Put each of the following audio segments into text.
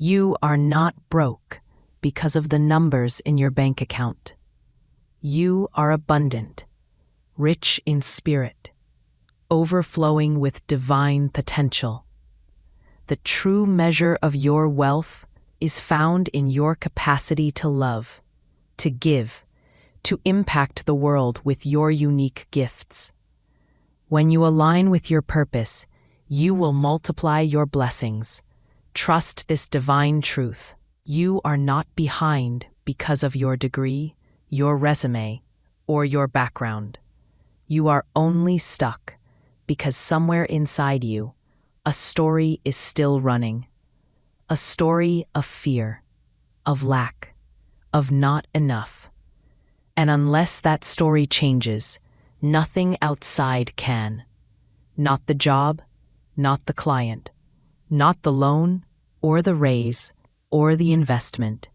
You are not broke because of the numbers in your bank account. You are abundant, rich in spirit, overflowing with divine potential. The true measure of your wealth is found in your capacity to love, to give, to impact the world with your unique gifts. When you align with your purpose, you will multiply your blessings. Trust this divine truth. You are not behind because of your degree, your resume, or your background. You are only stuck because somewhere inside you, a story is still running. A story of fear, of lack, of not enough. And unless that story changes, nothing outside can. Not the job, not the client, not the loan, or the raise, or the investment.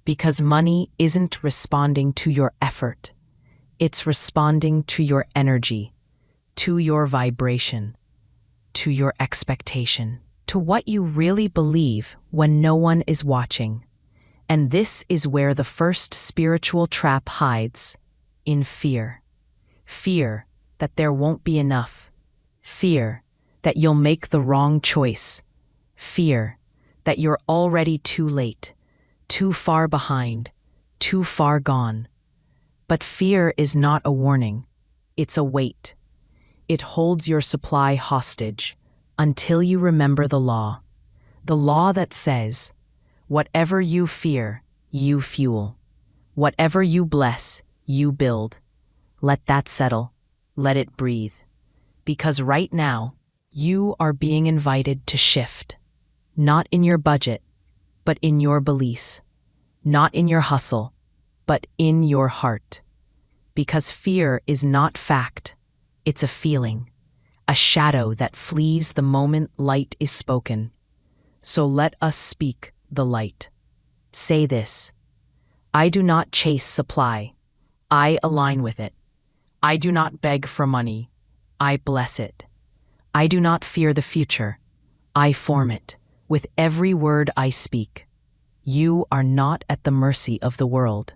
Because money isn't responding to your effort. It's responding to your energy, to your vibration, to your expectation, to what you really believe when no one is watching. And this is where the first spiritual trap hides, in fear. Fear that there won't be enough. Fear that you'll make the wrong choice. Fear that you're already too late, too far behind, too far gone. But fear is not a warning. It's a weight. It holds your supply hostage until you remember the law that says, whatever you fear, you fuel. Whatever you bless, you build. Let that settle. Let it breathe. Because right now, you are being invited to shift. Not in your budget, but in your belief. Not in your hustle, but in your heart. Because fear is not fact. It's a feeling, a shadow that flees the moment light is spoken. So let us speak the light. Say this: I do not chase supply. I align with it. I do not beg for money. I bless it. I do not fear the future. I form it with every word I speak. You are not at the mercy of the world.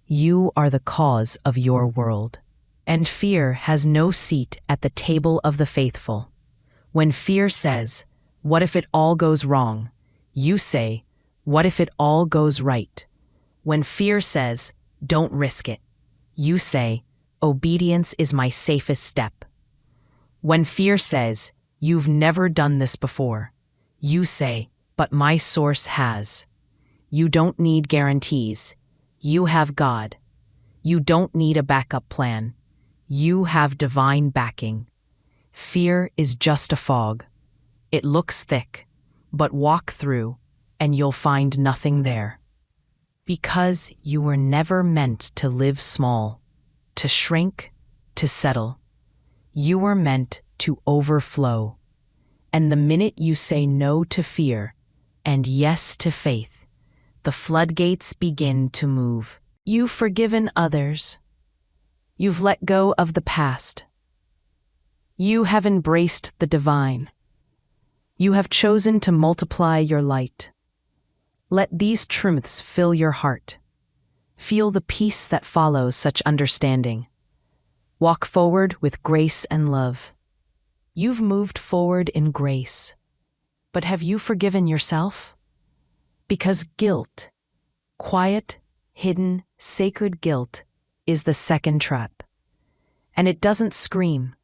You are the cause of your world. And fear has no seat at the table of the faithful. When fear says, what if it all goes wrong? You say, what if it all goes right? When fear says, don't risk it, you say, obedience is my safest step. When fear says, you've never done this before, you say, but my source has. You don't need guarantees. You have God. You don't need a backup plan. You have divine backing. Fear is just a fog. It looks thick, but walk through and you'll find nothing there. Because you were never meant to live small, to shrink, to settle. You were meant to overflow. And the minute you say no to fear and yes to faith, the floodgates begin to move. You've forgiven others. You've let go of the past. You have embraced the divine. You have chosen to multiply your light. Let these truths fill your heart. Feel the peace that follows such understanding. Walk forward with grace and love. You've moved forward in grace. But have you forgiven yourself? Because guilt, quiet, hidden, sacred guilt, is the second trap. And it doesn't scream.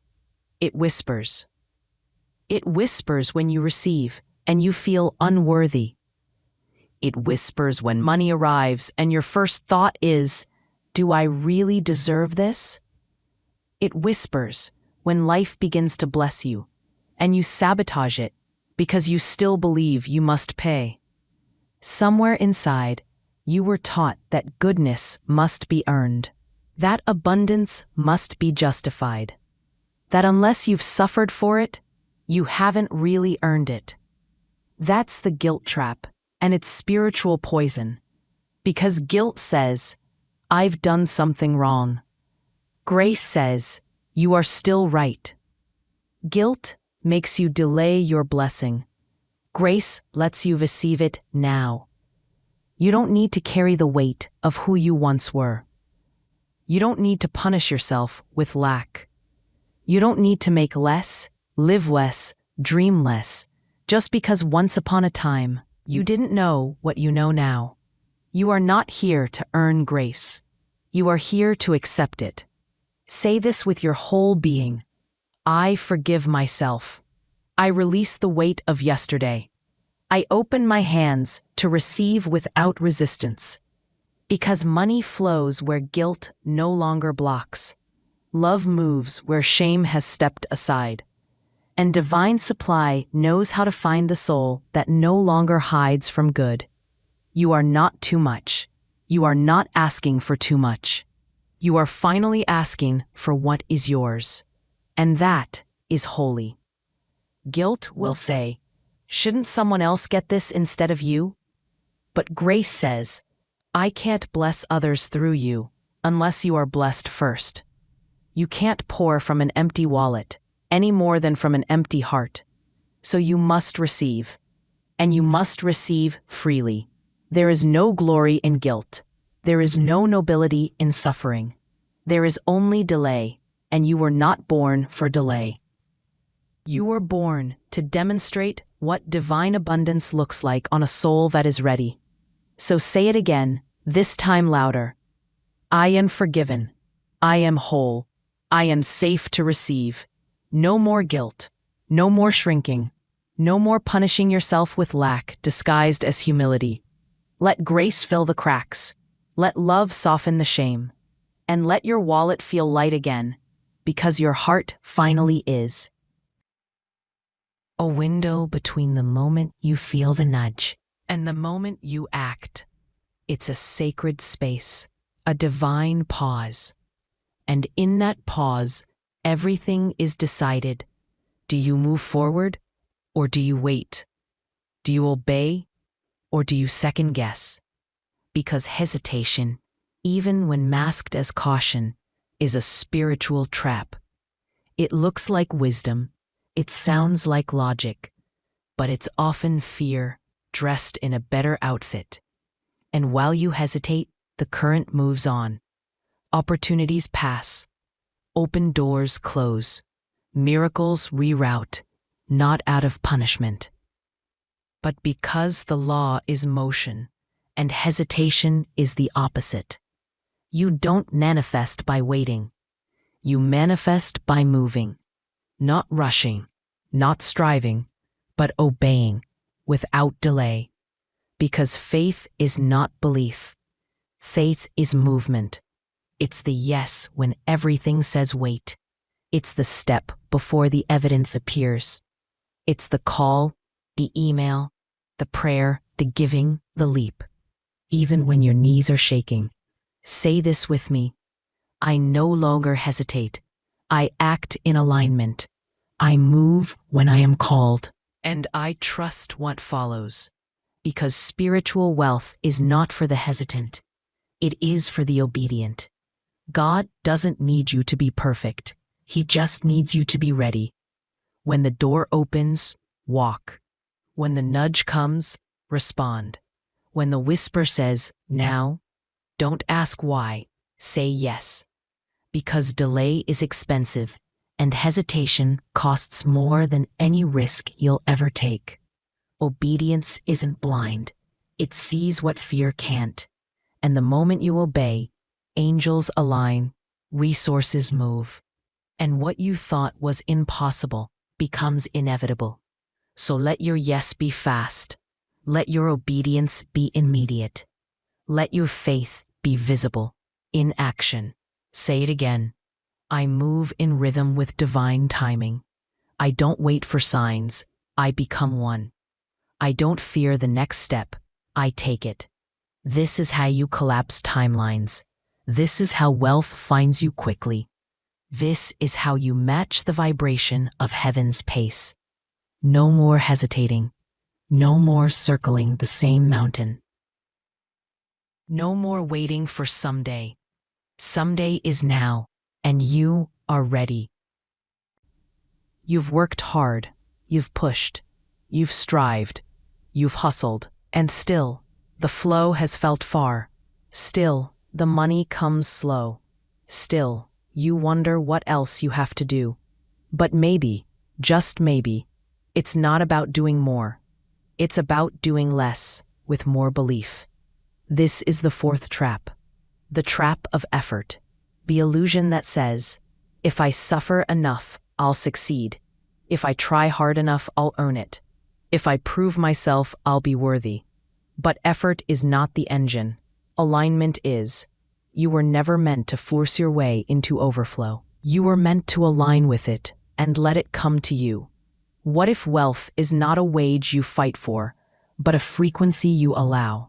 It whispers. It whispers when you receive and you feel unworthy. It whispers when money arrives and your first thought is, do I really deserve this? It whispers when life begins to bless you and you sabotage it because you still believe you must pay. Somewhere inside, you were taught that goodness must be earned, that abundance must be justified, that unless you've suffered for it, you haven't really earned it. That's the guilt trap, and it's spiritual poison. Because guilt says, I've done something wrong. Grace says, you are still right. Guilt makes you delay your blessing. Grace lets you receive it now. You don't need to carry the weight of who you once were. You don't need to punish yourself with lack. You don't need to make less, live less, dream less, just because once upon a time you didn't know what you know now. You are not here to earn grace. You are here to accept it. Say this with your whole being. I forgive myself. I release the weight of yesterday. I open my hands to receive without resistance. Because money flows where guilt no longer blocks. Love moves where shame has stepped aside. And divine supply knows how to find the soul that no longer hides from good. You are not too much. You are not asking for too much. You are finally asking for what is yours. And that is holy. Guilt will say, shouldn't someone else get this instead of you? But grace says, I can't bless others through you unless you are blessed first. You can't pour from an empty wallet any more than from an empty heart. So you must receive. And you must receive freely. There is no glory in guilt. There is no nobility in suffering. There is only delay, and you were not born for delay. You were born to demonstrate what divine abundance looks like on a soul that is ready. So say it again, this time louder. I am forgiven. I am whole. I am safe to receive. No more guilt. No more shrinking. No more punishing yourself with lack disguised as humility. Let grace fill the cracks. Let love soften the shame. And let your wallet feel light again, because your heart finally is. A window between the moment you feel the nudge and the moment you act. It's a sacred space, a divine pause. And in that pause, everything is decided. Do you move forward, or do you wait? Do you obey, or do you second guess? Because hesitation, even when masked as caution, is a spiritual trap. It looks like wisdom. It sounds like logic, but it's often fear dressed in a better outfit. And while you hesitate, the current moves on. Opportunities pass. Open doors close. Miracles reroute, not out of punishment, but because the law is motion, and hesitation is the opposite. You don't manifest by waiting. You manifest by moving. Not rushing, not striving, but obeying without delay. Because faith is not belief. Faith is movement. It's the yes when everything says wait. It's the step before the evidence appears. It's the call, the email, the prayer, the giving, the leap. Even when your knees are shaking, say this with me. I no longer hesitate. I act in alignment. I move when I am called, and I trust what follows. Because spiritual wealth is not for the hesitant. It is for the obedient. God doesn't need you to be perfect. He just needs you to be ready. When the door opens, walk. When the nudge comes, respond. When the whisper says, now, don't ask why, say yes. Because delay is expensive, and hesitation costs more than any risk you'll ever take. Obedience isn't blind. It sees what fear can't. And the moment you obey, angels align, resources move. And what you thought was impossible becomes inevitable. So let your yes be fast. Let your obedience be immediate. Let your faith be visible, in action. Say it again. I move in rhythm with divine timing. I don't wait for signs. I become one. I don't fear the next step. I take it. This is how you collapse timelines. This is how wealth finds you quickly. This is how you match the vibration of heaven's pace. No more hesitating. No more circling the same mountain. No more waiting for someday. Someday is now, and you are ready. You've worked hard. You've pushed. You've strived. You've hustled. And still, the flow has felt far. Still, the money comes slow. Still, you wonder what else you have to do. But maybe, just maybe, it's not about doing more. It's about doing less with more belief. This is the fourth trap. The trap of effort. The illusion that says, if I suffer enough, I'll succeed. If I try hard enough, I'll earn it. If I prove myself, I'll be worthy. But effort is not the engine. Alignment is. You were never meant to force your way into overflow. You were meant to align with it and let it come to you. What if wealth is not a wage you fight for, but a frequency you allow?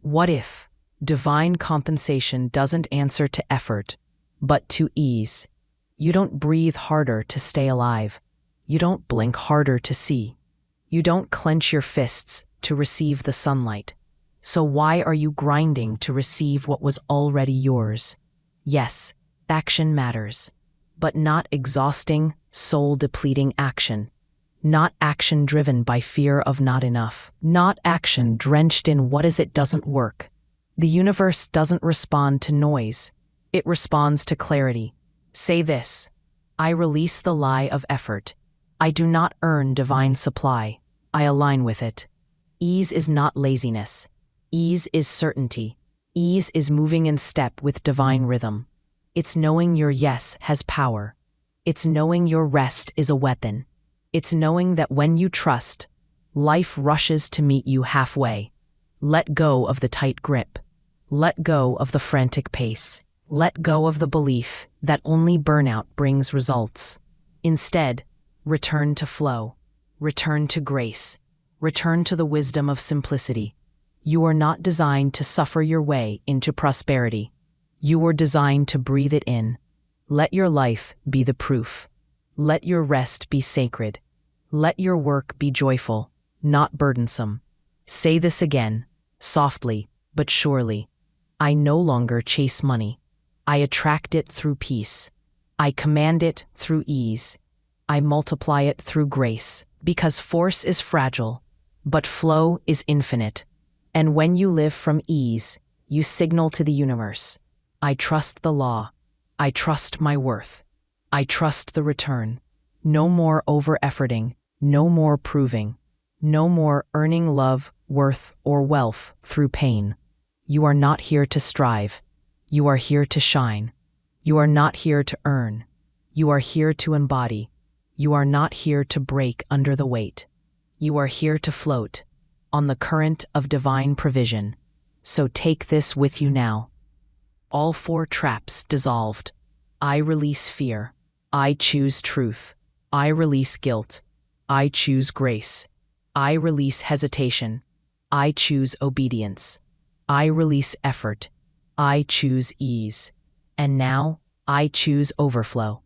What if divine compensation doesn't answer to effort, but to ease? You don't breathe harder to stay alive. You don't blink harder to see. You don't clench your fists to receive the sunlight. So why are you grinding to receive what was already yours? Yes, action matters, but not exhausting, soul-depleting action. Not action driven by fear of not enough. Not action drenched in what is it doesn't work. The universe doesn't respond to noise. It responds to clarity. Say this: I release the lie of effort. I do not earn divine supply. I align with it. Ease is not laziness. Ease is certainty. Ease is moving in step with divine rhythm. It's knowing your yes has power. It's knowing your rest is a weapon. It's knowing that when you trust, life rushes to meet you halfway. Let go of the tight grip. Let go of the frantic pace. Let go of the belief that only burnout brings results. Instead, return to flow. Return to grace. Return to the wisdom of simplicity. You are not designed to suffer your way into prosperity. You were designed to breathe it in. Let your life be the proof. Let your rest be sacred. Let your work be joyful, not burdensome. Say this again, softly but surely. I no longer chase money. I attract it through peace. I command it through ease. I multiply it through grace, because force is fragile, but flow is infinite. And when you live from ease, you signal to the universe, I trust the law. I trust my worth. I trust the return. No more over-efforting. No more proving. No more earning love, worth, or wealth through pain. You are not here to strive. You are here to shine. You are not here to earn. You are here to embody. You are not here to break under the weight. You are here to float on the current of divine provision. So take this with you now. All four traps dissolved. I release fear. I choose truth. I release guilt. I choose grace. I release hesitation. I choose obedience. I release effort. I choose ease. And now, I choose overflow.